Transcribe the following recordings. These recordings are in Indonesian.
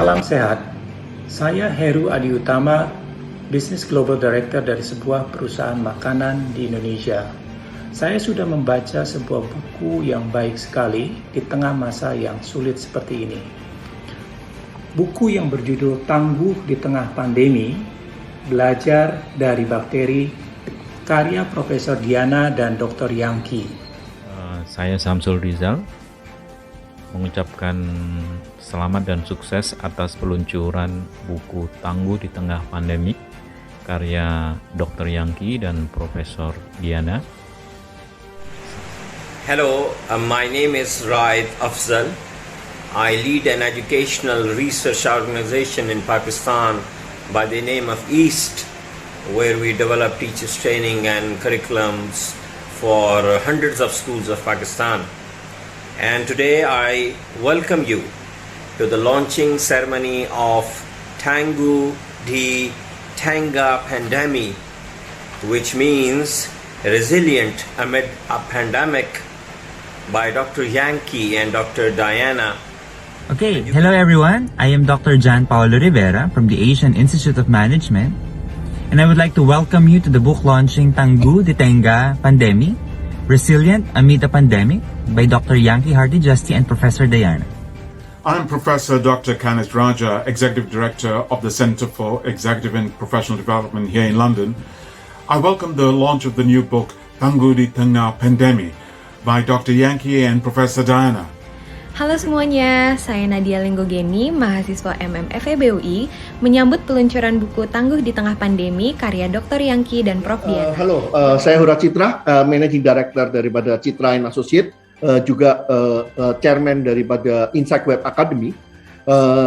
Salam sehat, saya Heru Adi Utama, Business Global Director dari sebuah perusahaan makanan di Indonesia. Saya sudah membaca sebuah buku yang baik sekali di tengah masa yang sulit seperti ini. Buku yang berjudul Tangguh di Tengah Pandemi, Belajar dari Bakteri, karya Profesor Diana dan Dr. Yangki. Saya Samsul Rizal, mengucapkan selamat dan sukses atas peluncuran buku Tangguh di Tengah Pandemi karya Dr. Yangki dan Profesor Diana. Hello, my name is Raid Afzal. I lead an educational research organization in Pakistan by the name of EAST, where we develop teachers training and curriculums for hundreds of schools of Pakistan. And today I welcome you to the launching ceremony of Tangguh di Tengah Pandemi, which means resilient amid a pandemic, by Dr. Yangki and Dr. Diana. Okay, hello everyone. I am Dr. Jan Paulo Rivera from the Asian Institute of Management, and I would like to welcome you to the book launching Tangguh di Tengah Pandemi, Resilient Amid a Pandemic by Dr. Yangki Hartijasti and Professor Diana. I'm Professor Dr. Kenneth Raja, Executive Director of the Center for Executive and Professional Development here in London. I welcome the launch of the new book, Tangguh di Tengah Pandemi, by Dr. Yangki and Professor Diana. Halo semuanya, saya Nadia Lenggogeni, mahasiswa MMFEB UI, menyambut peluncuran buku Tangguh di Tengah Pandemi, karya Dr. Yangki dan Prof. Diana. Halo, saya Hura Citra, Managing Director daripada Citra & Associate, juga chairman daripada Insight Web Academy.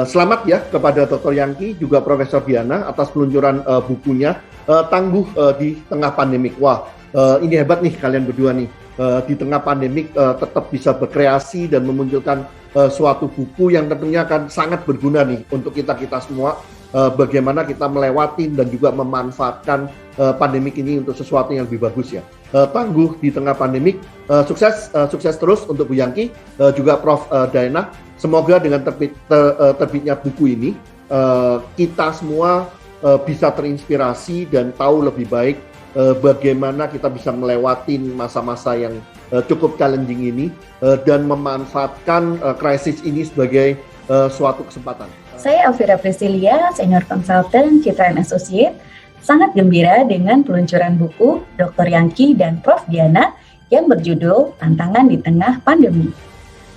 Selamat ya kepada Dr. Yangki juga Profesor Diana atas peluncuran bukunya Tangguh di Tengah Pandemik. Wah, ini hebat nih kalian berdua nih, di tengah pandemik tetap bisa berkreasi dan memunculkan suatu buku yang tentunya akan sangat berguna nih untuk kita semua, bagaimana kita melewati dan juga memanfaatkan pandemik ini untuk sesuatu yang lebih bagus ya. Tangguh di Tengah Pandemik, sukses terus untuk Bu Yangki, juga Prof. Diana. Semoga dengan terbitnya buku ini, kita semua bisa terinspirasi dan tahu lebih baik bagaimana kita bisa melewati masa-masa yang cukup challenging ini dan memanfaatkan krisis ini sebagai suatu kesempatan. Saya Elvira Priscilia, Senior Consultant Citra & Associate. Sangat gembira dengan peluncuran buku Dr. Yangki dan Prof. Diana yang berjudul Tantangan di Tengah Pandemi.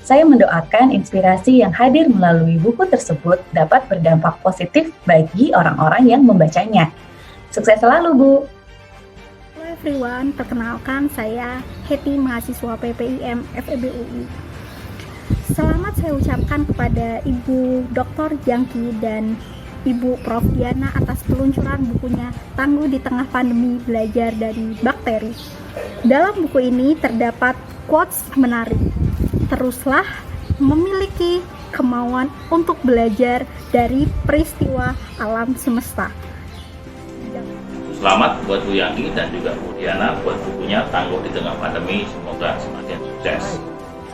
Saya mendoakan inspirasi yang hadir melalui buku tersebut dapat berdampak positif bagi orang-orang yang membacanya. Sukses selalu, Bu! Hello everyone, perkenalkan saya Heti, mahasiswa PPIM FEB UI. Selamat saya ucapkan kepada Ibu Dr. Yangki dan Ibu Prof. Diana atas peluncuran bukunya Tangguh di Tengah Pandemi, Belajar dari Bakteri. Dalam buku ini terdapat quotes menarik. Teruslah memiliki kemauan untuk belajar dari peristiwa alam semesta. Selamat buat Bu Yangki dan juga Bu Diana buat bukunya Tangguh di Tengah Pandemi, semoga semakin sukses.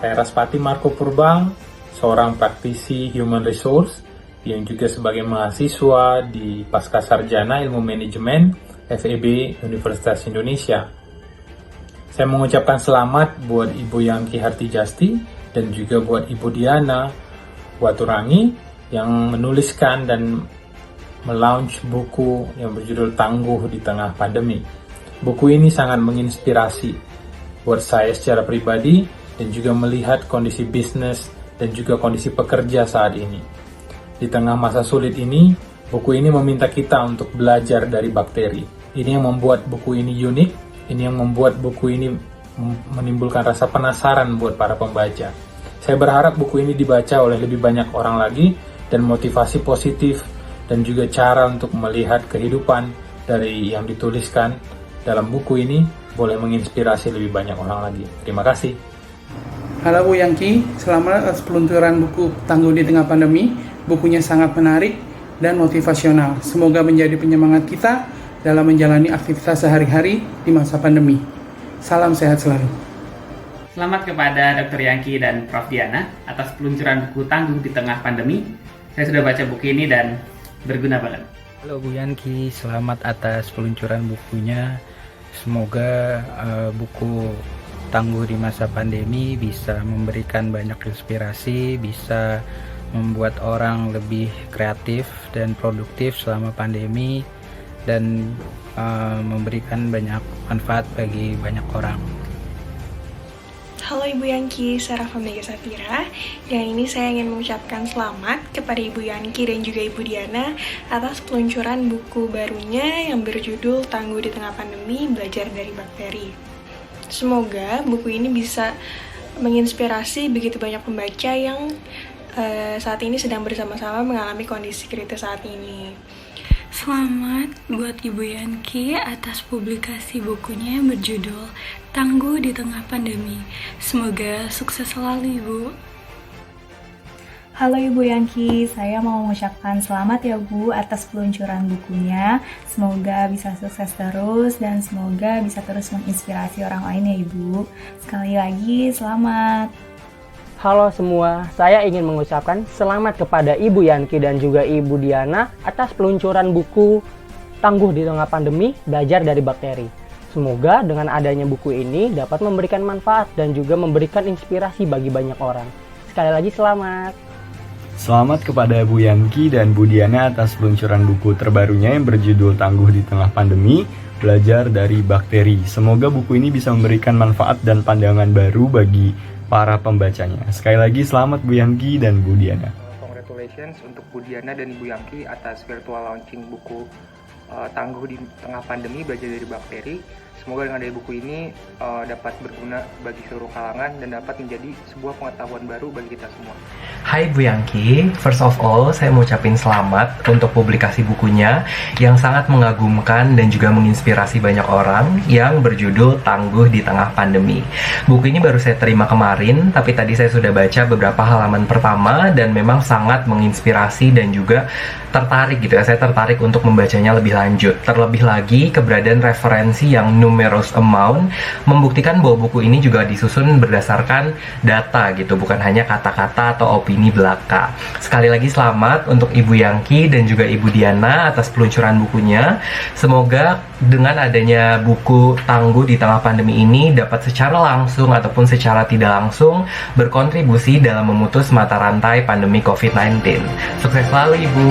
Saya Raspati Marco Purbang, seorang praktisi Human Resource yang juga sebagai mahasiswa di Pascasarjana Ilmu Manajemen FEB Universitas Indonesia. Saya mengucapkan selamat buat Ibu Yangki Hartijasti dan juga buat Ibu Diana Waturangi yang menuliskan dan melaunch buku yang berjudul Tangguh di Tengah Pandemi. Buku ini sangat menginspirasi buat saya secara pribadi dan juga melihat kondisi bisnis dan juga kondisi pekerja saat ini. Di tengah masa sulit ini, buku ini meminta kita untuk belajar dari bakteri. Ini yang membuat buku ini unik, ini yang membuat buku ini menimbulkan rasa penasaran buat para pembaca. Saya berharap buku ini dibaca oleh lebih banyak orang lagi dan motivasi positif dan juga cara untuk melihat kehidupan dari yang dituliskan dalam buku ini boleh menginspirasi lebih banyak orang lagi. Terima kasih. Halo Bu Yangki, selamat atas peluncuran buku Tangguh di Tengah Pandemi. Bukunya sangat menarik dan motivasional. Semoga menjadi penyemangat kita dalam menjalani aktivitas sehari-hari di masa pandemi. Salam sehat selalu. Selamat kepada Dr. Yangki dan Prof. Diana atas peluncuran buku Tangguh di Tengah Pandemi, Saya sudah baca buku ini dan berguna banget. Halo Bu Yanki, selamat atas peluncuran bukunya. Semoga buku Tangguh di Masa Pandemi bisa memberikan banyak inspirasi, bisa membuat orang lebih kreatif dan produktif selama pandemi, dan memberikan banyak manfaat bagi banyak orang. Halo Ibu Yanki, saya Rafa Mega Safira. Yang ini saya ingin mengucapkan selamat kepada Ibu Yanki dan juga Ibu Diana atas peluncuran buku barunya yang berjudul Tangguh di Tengah Pandemi, Belajar dari Bakteri. Semoga buku ini bisa menginspirasi begitu banyak pembaca yang saat ini sedang bersama-sama mengalami kondisi kritis saat ini. Selamat buat Ibu Yanki atas publikasi bukunya yang berjudul Tangguh di Tengah Pandemi. Semoga sukses selalu, Ibu. Halo Ibu Yanki, saya mau mengucapkan selamat ya Bu atas peluncuran bukunya. Semoga bisa sukses terus dan semoga bisa terus menginspirasi orang lain ya Ibu. Sekali lagi selamat. Halo semua, saya ingin mengucapkan selamat kepada Ibu Yanki dan juga Ibu Diana atas peluncuran buku Tangguh di Tengah Pandemi, Belajar dari Bakteri. Semoga dengan adanya buku ini dapat memberikan manfaat dan juga memberikan inspirasi bagi banyak orang. Sekali lagi selamat. Selamat kepada Bu Yanki dan Bu Diana atas peluncuran buku terbarunya yang berjudul Tangguh di Tengah Pandemi, Belajar dari Bakteri. Semoga buku ini bisa memberikan manfaat dan pandangan baru bagi para pembacanya. Sekali lagi selamat Bu Yanki dan Bu Diana. Congratulations untuk Bu Diana dan Bu Yanki atas virtual launching buku Tangguh di Tengah Pandemi, Belajar dari Bakteri. Semoga dengan adanya buku ini dapat berguna bagi seluruh kalangan dan dapat menjadi sebuah pengetahuan baru bagi kita semua. Hai Bu Yanki, first of all saya mau ucapin selamat untuk publikasi bukunya yang sangat mengagumkan dan juga menginspirasi banyak orang yang berjudul Tangguh di Tengah Pandemi. Buku ini baru saya terima kemarin, tapi tadi saya sudah baca beberapa halaman pertama dan memang sangat menginspirasi dan juga tertarik gitu ya. Saya tertarik untuk membacanya lebih lanjut. Terlebih lagi keberadaan referensi yang numerous amount membuktikan bahwa buku ini juga disusun berdasarkan data gitu, bukan hanya kata-kata atau opini belaka. Sekali lagi selamat untuk Ibu Yanki dan juga Ibu Diana atas peluncuran bukunya. Semoga dengan adanya buku Tangguh di Tengah Pandemi ini dapat secara langsung ataupun secara tidak langsung berkontribusi dalam memutus mata rantai pandemi COVID-19. Sukses selalu Ibu.